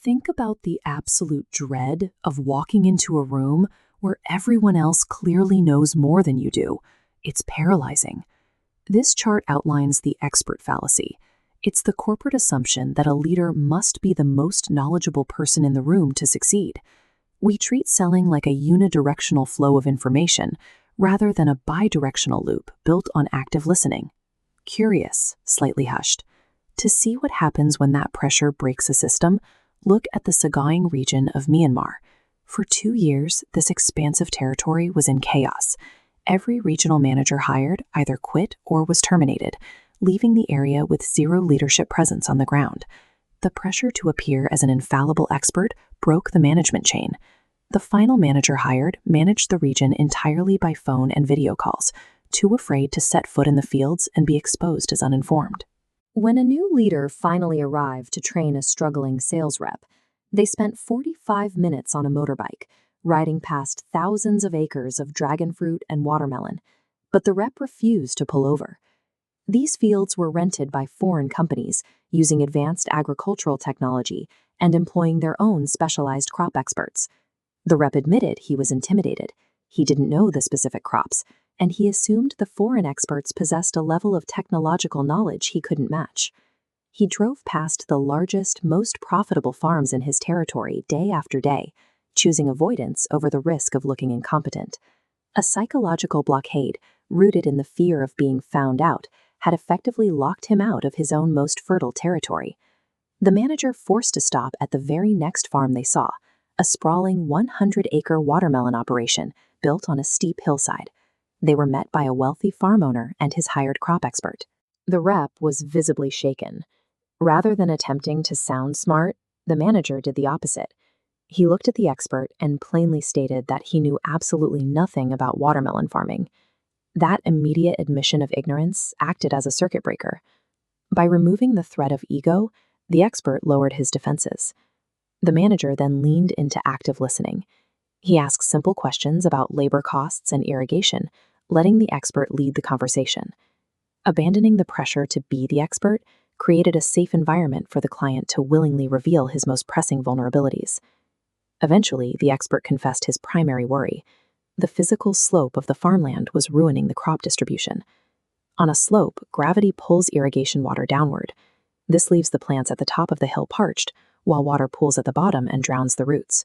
Think about the absolute dread of walking into a room where everyone else clearly knows more than you do. It's paralyzing. This chart outlines the expert fallacy. It's the corporate assumption that a leader must be the most knowledgeable person in the room to succeed. We treat selling like a unidirectional flow of information rather than a bidirectional loop built on active listening. Curious, slightly hushed. To see what happens when that pressure breaks a system, look at the Sagaing region of Myanmar. For 2 years, this expansive territory was in chaos. Every regional manager hired either quit or was terminated, leaving the area with zero leadership presence on the ground. The pressure to appear as an infallible expert broke the management chain. The final manager hired managed the region entirely by phone and video calls, too afraid to set foot in the fields and be exposed as uninformed. When a new leader finally arrived to train a struggling sales rep, they spent 45 minutes on a motorbike, riding past thousands of acres of dragon fruit and watermelon, but the rep refused to pull over. These fields were rented by foreign companies using advanced agricultural technology and employing their own specialized crop experts. The rep admitted he was intimidated. He didn't know the specific crops, and he assumed the foreign experts possessed a level of technological knowledge he couldn't match. He drove past the largest, most profitable farms in his territory day after day, choosing avoidance over the risk of looking incompetent. A psychological blockade, rooted in the fear of being found out, had effectively locked him out of his own most fertile territory. The manager forced a stop at the very next farm they saw, a sprawling 100-acre watermelon operation built on a steep hillside. They were met by a wealthy farm owner and his hired crop expert. The rep was visibly shaken. Rather than attempting to sound smart, the manager did the opposite. He looked at the expert and plainly stated that he knew absolutely nothing about watermelon farming. That immediate admission of ignorance acted as a circuit breaker. By removing the threat of ego, the expert lowered his defenses. The manager then leaned into active listening. He asked simple questions about labor costs and irrigation, letting the expert lead the conversation. Abandoning the pressure to be the expert created a safe environment for the client to willingly reveal his most pressing vulnerabilities. Eventually, the expert confessed his primary worry. The physical slope of the farmland was ruining the crop distribution. On a slope, gravity pulls irrigation water downward. This leaves the plants at the top of the hill parched, while water pools at the bottom and drowns the roots.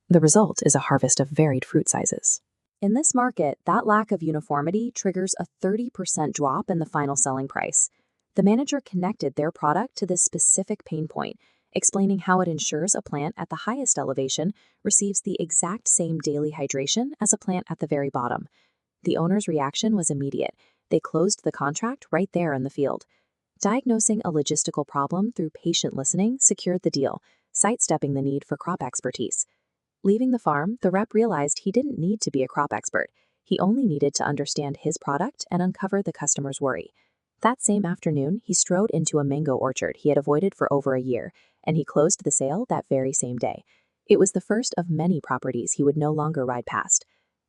The result is a harvest of varied fruit sizes. In this market, that lack of uniformity triggers a 30% drop in the final selling price. The manager connected their product to this specific pain point, explaining how it ensures a plant at the highest elevation receives the exact same daily hydration as a plant at the very bottom. The owner's reaction was immediate. They closed the contract right there in the field. Diagnosing a logistical problem through patient listening secured the deal, sidestepping the need for crop expertise. Leaving the farm, the rep realized he didn't need to be a crop expert. He only needed to understand his product and uncover the customer's worry. That same afternoon, he strode into a mango orchard he had avoided for over a year, and he closed the sale that very same day. It was the first of many properties he would no longer ride past.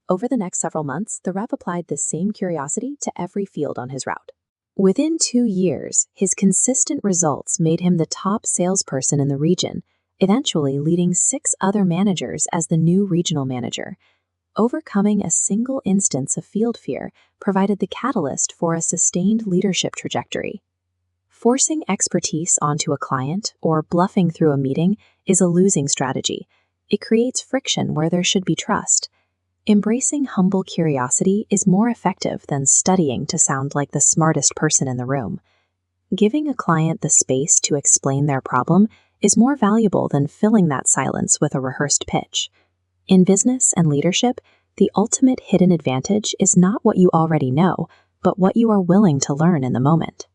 Over the next several months, the rep applied this same curiosity to every field on his route. Within 2 years, his consistent results made him the top salesperson in the region, eventually leading 6 other managers as the new regional manager. Overcoming a single instance of field fear provided the catalyst for a sustained leadership trajectory. Forcing expertise onto a client or bluffing through a meeting is a losing strategy. It creates friction where there should be trust. Embracing humble curiosity is more effective than studying to sound like the smartest person in the room. Giving a client the space to explain their problem is more valuable than filling that silence with a rehearsed pitch. In business and leadership, the ultimate hidden advantage is not what you already know, but what you are willing to learn in the moment.